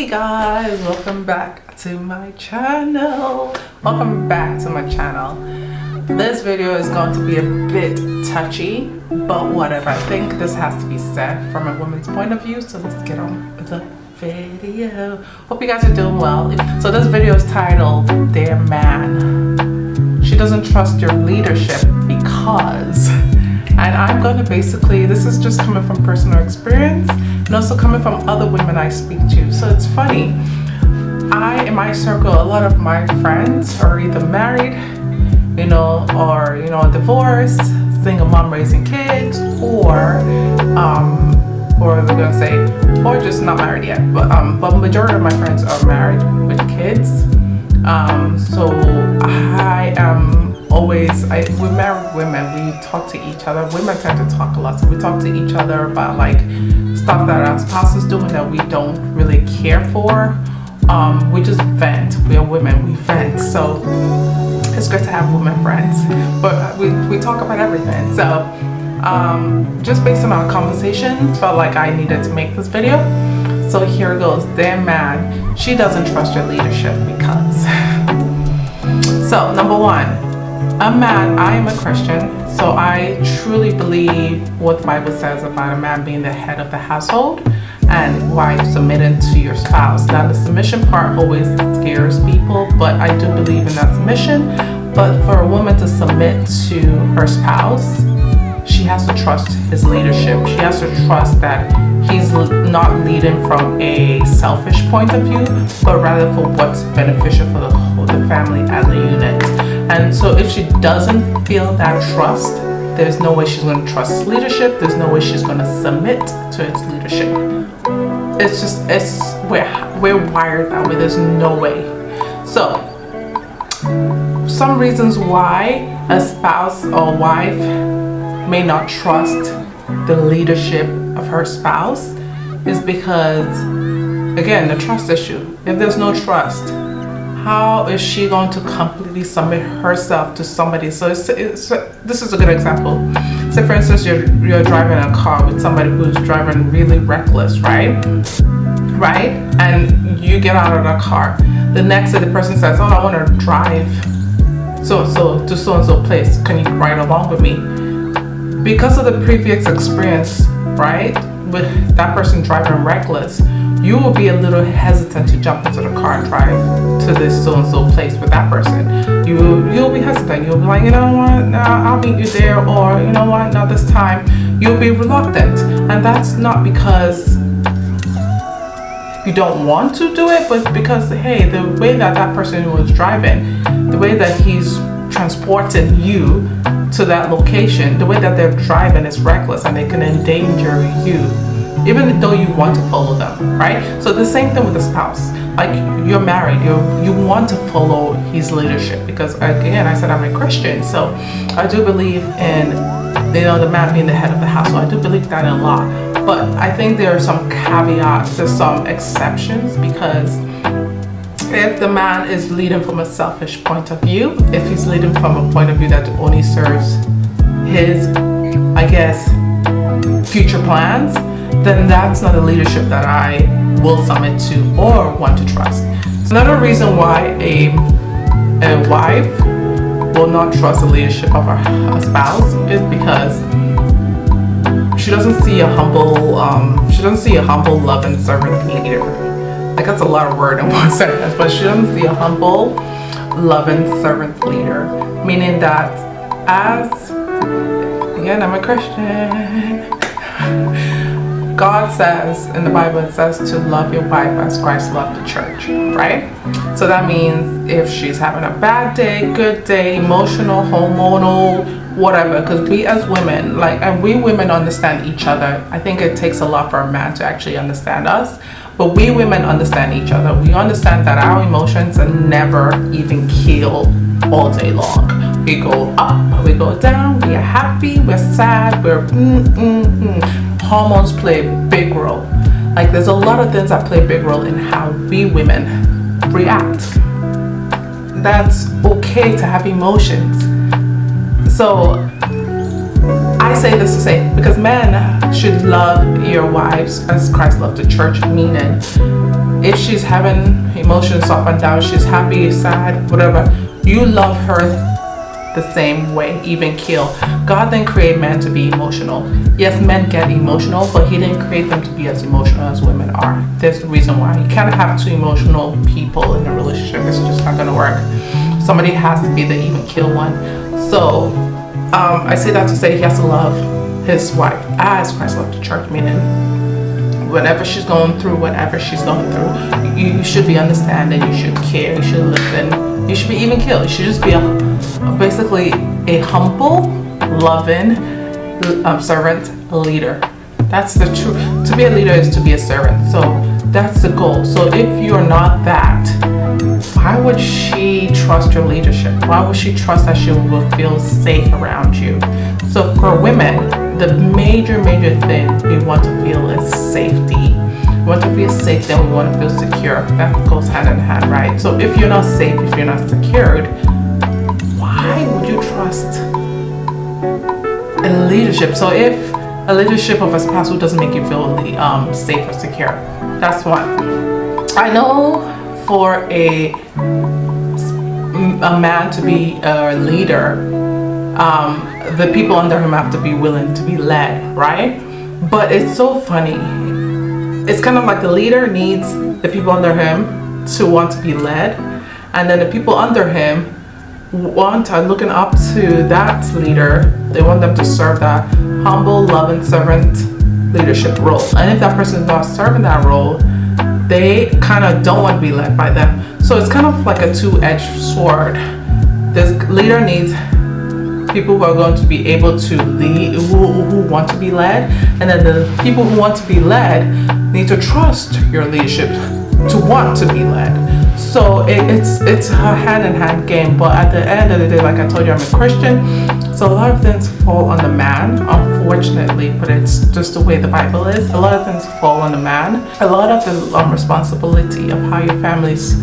Hey guys, welcome back to my channel. This video is going to be a bit touchy, but whatever. I think this has to be said from a woman's point of view, so let's get on with the video. Hope you guys are doing well. So this video is titled Dear Man, She Doesn't Trust Your Leadership Because, and I'm going to basically, this is just coming from personal experience and also coming from other women I speak to. So it's funny, in my circle, a lot of my friends are either married, or divorced, single mom raising kids, or we're gonna say, or just not married yet. But majority of my friends are married with kids. So we're married women. We talk to each other. Women tend to talk a lot, so we talk to each other about like stuff that our spouse is doing that we don't really care for. We just vent. We are women. We vent. So it's good to have women friends, but we talk about everything. So just based on our conversation, felt like I needed to make this video. So here goes. Dear man, she doesn't trust your leadership because. So number one, a man, I am a Christian, so I truly believe what the Bible says about a man being the head of the household and wife submitting to your spouse. Now the submission part always scares people, but I do believe in that submission. But for a woman to submit to her spouse, she has to trust his leadership. She has to trust that he's not leading from a selfish point of view, but rather for what's beneficial for the family as a unit. And so if she doesn't feel that trust, there's no way she's going to trust his leadership. There's no way she's going to submit to its leadership. We're wired that way. There's no way. So some reasons why a spouse or wife may not trust the leadership of her spouse is because, again, the trust issue. If there's no trust, how is she going to completely submit herself to somebody? So this is a good example. Say for instance, you're driving a car with somebody who's driving really reckless, right? And you get out of the car. The next day the person says, oh, I want to drive so-and-so to so-and-so place. Can you ride along with me? Because of the previous experience, right, with that person driving reckless, you will be a little hesitant to jump into the car and drive to this so-and-so place with that person. You'll be hesitant. You'll be like, you know what, no, I'll meet you there, or you know what, not this time. You'll be reluctant. And that's not because you don't want to do it, but because, hey, the way that person was driving, the way that he's transporting you to that location, the way that they're driving is reckless and they can endanger you, even though you want to follow them, right? So the same thing with the spouse. Like, you're married, you want to follow his leadership because, again, I said I'm a Christian, so I do believe in the man being the head of the house. So I do believe that a lot. But I think there are some caveats, there's some exceptions, because if the man is leading from a selfish point of view, if he's leading from a point of view that only serves his, I guess, future plans, then that's not a leadership that I will submit to or want to trust. Another reason why a wife will not trust the leadership of her spouse is because she doesn't see a humble, loving servant leader. Like, that's a lot of word in one sentence, but she doesn't see a humble, loving servant leader. Meaning that again, I'm a Christian. God says in the Bible, it says to love your wife as Christ loved the church, right? So that means if she's having a bad day, good day, emotional, hormonal, whatever, because we as women, and we women understand each other. I think it takes a lot for a man to actually understand us, but we women understand each other. We understand that our emotions are never even keeled all day long. We go up, we go down, we are happy, we're sad, we're Hormones play a big role. Like, there's a lot of things that play a big role in how we women react. That's okay to have emotions. So I say this to say, because men should love your wives as Christ loved the church, meaning if she's having emotions up and down, she's happy, sad, whatever, you love her the same way, even kill. God didn't create men to be emotional. Yes, men get emotional, but he didn't create them to be as emotional as women are. There's the reason why. You can't have two emotional people in a relationship. It's just not gonna work. Somebody has to be the even kill one. So I say that to say he has to love his wife as Christ loved the church, meaning whatever she's going through, you should be understanding, you should care, you should listen, you should be even killed. You should just be basically a humble, loving servant leader. That's the truth. To be a leader is to be a servant. So that's the goal. So if you're not that, why would she trust your leadership? Why would she trust that she will feel safe around you? So for women, the major thing we want to feel is safety. We want to feel safe, then we want to feel secure. That goes hand in hand, right? So if you're not safe, if you're not secured, why would you trust a leadership? So if a leadership of a spouse who doesn't make you feel safe or secure, that's one. I know for a man to be a leader, the people under him have to be willing to be led, right? But it's so funny. It's kind of like the leader needs the people under him to want to be led, and then the people under him are looking up to that leader. They want them to serve that humble, loving servant leadership role. And if that person is not serving that role, they kind of don't want to be led by them. So it's kind of like a two-edged sword. This leader needs people who are going to be able to lead, who want to be led, and then the people who want to be led need to trust your leadership to want to be led. So it's a hand-in-hand game. But at the end of the day, like I told you, I'm a Christian, so a lot of things fall on the man, unfortunately, but it's just the way the Bible is. A lot of things fall on the man. A lot of the responsibility of how your families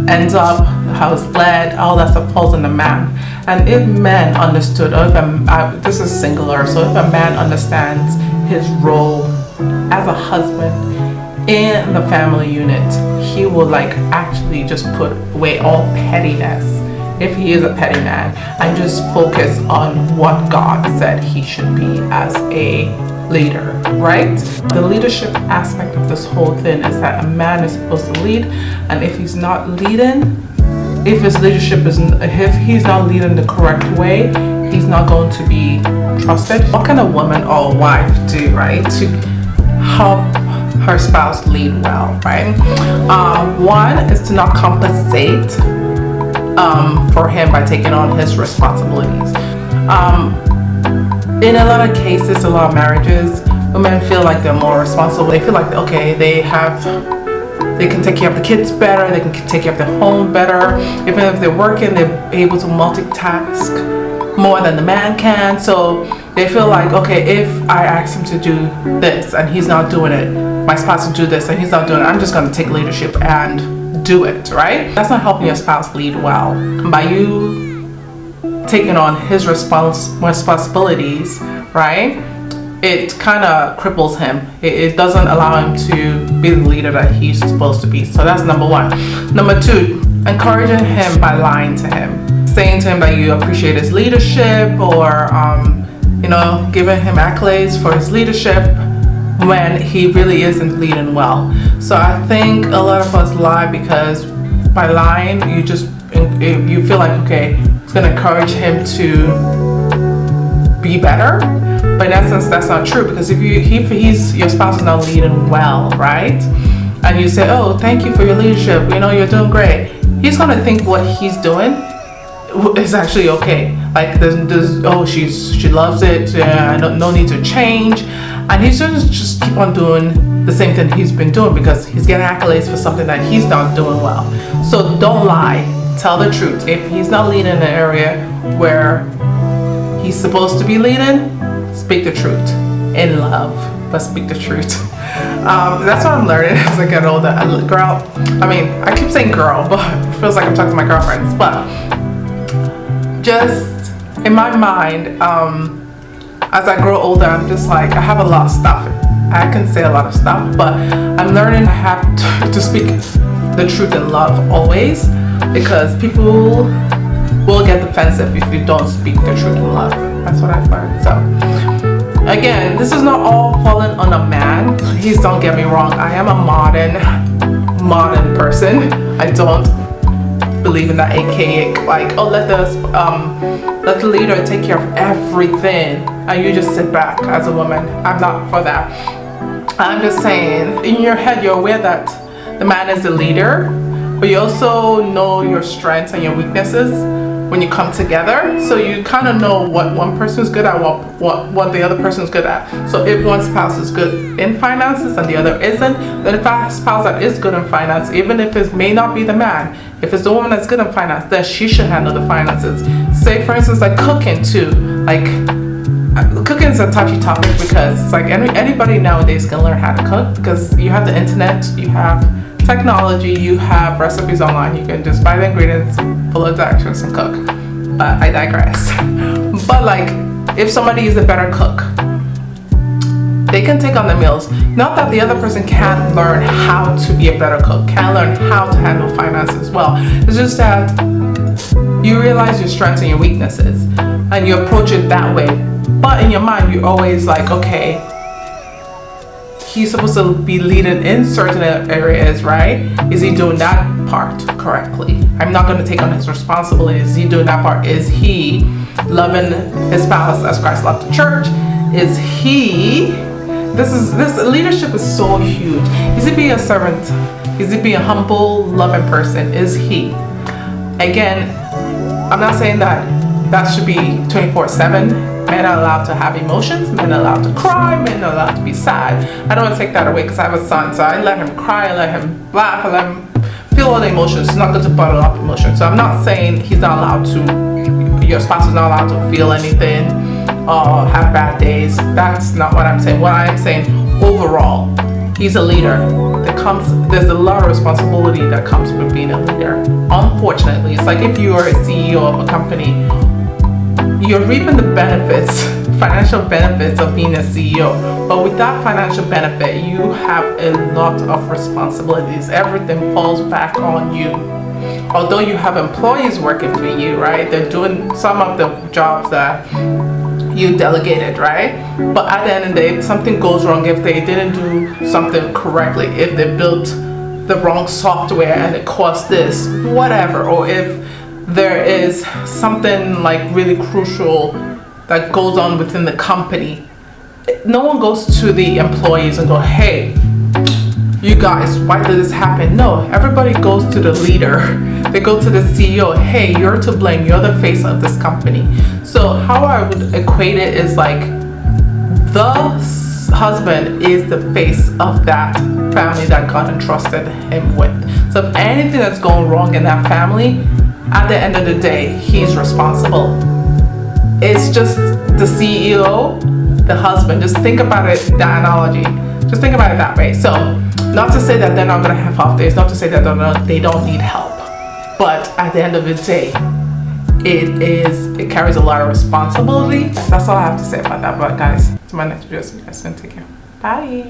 ends up, how it's led, all that stuff falls on the man. And if men understood, or if this is singular, so if a man understands his role as a husband in the family unit, he will actually just put away all pettiness, if he is a petty man, and just focus on what God said he should be as a leader, right? The leadership aspect of this whole thing is that a man is supposed to lead, and if he's not leading, if his leadership if he's not leading the correct way, he's not going to be trusted. What can a woman or wife do, right, to help her spouse lead well, right? One is to not compensate for him by taking on his responsibilities. In a lot of cases, a lot of marriages, women feel like they're more responsible. They feel like, okay, they can take care of the kids better, they can take care of the home better. Even if they're working, they're able to multitask more than the man can. So they feel like, okay, if I ask him to do this and he's not doing it, my spouse will do this and he's not doing it, I'm just going to take leadership and do it, right? That's not helping your spouse lead well. By you taking on his responsibilities, right, it kind of cripples him. It doesn't allow him to be the leader that he's supposed to be. So that's number one. Number two, encouraging him by lying to him, saying to him that you appreciate his leadership, or giving him accolades for his leadership when he really isn't leading well. So I think a lot of us lie because by lying, you feel like, okay, it's going to encourage him to be better. But in essence, that's not true, because if your spouse is not leading well, right? And you say, oh, thank you for your leadership, you're doing great. He's going to think what he's doing is actually okay. Like she loves it, no need to change. And he's going to just keep on doing the same thing he's been doing because he's getting accolades for something that he's not doing well. So don't lie, tell the truth. If he's not leading in an area where he's supposed to be leading, speak the truth in love, but speak the truth. That's what I'm learning as I get older. I keep saying girl, but it feels like I'm talking to my girlfriends. But just in my mind, as I grow older, I'm just like, I have a lot of stuff. I can say a lot of stuff, but I'm learning I have to speak the truth in love always, because people will get defensive if you don't speak the truth in love. That's what I've learned. So again, this is not all falling on a man. Please don't get me wrong. I am a modern person. I don't believe in that AKA like, oh, let the leader take care of everything and you just sit back as a woman. I'm not for that. I'm just saying, in your head you're aware that the man is the leader, but you also know your strengths and your weaknesses when you come together, so you kind of know what one person is good at, what the other person is good at. So if one spouse is good in finances and the other isn't, then if a spouse that is good in finance, even if it may not be the man, if it's the woman that's good in finance, then she should handle the finances. Say for instance, like cooking too. Like cooking is a touchy topic because it's like anybody nowadays can learn how to cook, because you have the internet, you have technology, you have recipes online. You can just buy the ingredients, follow directions, and cook. But I digress. But like, if somebody is a better cook, they can take on the meals. Not that the other person can't learn how to be a better cook, can learn how to handle finance as well. It's just that you realize your strengths and your weaknesses, and you approach it that way. But in your mind, you're always like, okay, he's supposed to be leading in certain areas, right? Is he doing that part correctly? I'm not going to take on his responsibility. Is he doing that part? Is he loving his spouse as Christ loved the church? Is he, this leadership is so huge. Is he being a servant? Is he being a humble, loving person? Is he? Again, I'm not saying that should be 24/7. Men are allowed to have emotions, men are allowed to cry, men are allowed to be sad. I don't want to take that away because I have a son, so I let him cry, I let him laugh, I let him feel all the emotions. It's not good to bottle up emotions. So I'm not saying he's not allowed to, your spouse is not allowed to feel anything or have bad days. That's not what I'm saying. What I'm saying, overall, he's a leader. There's a lot of responsibility that comes with being a leader. Unfortunately, it's like if you are a CEO of a company, you're reaping the benefits, financial benefits of being a CEO, but with that financial benefit, you have a lot of responsibilities. Everything falls back on you. Although you have employees working for you, right? They're doing some of the jobs that you delegated, right? But at the end of the day, if something goes wrong, if they didn't do something correctly, if they built the wrong software and it cost this, whatever, or if there is something like really crucial that goes on within the company, no one goes to the employees and go, hey, you guys, why did this happen? No, everybody goes to the leader. They go to the CEO, hey, you're to blame, you're the face of this company. So how I would equate it is like the husband is the face of that family that God entrusted him with. So if anything that's going wrong in that family, at the end of the day, he's responsible. It's just the CEO, the husband. Just think about it, that analogy. Just think about it that way. So, not to say that they're not going to have off days, not to say that they don't need help. But at the end of the day, it carries a lot of responsibility. That's all I have to say about that. But guys, to my next video, so you guys can take care. Bye.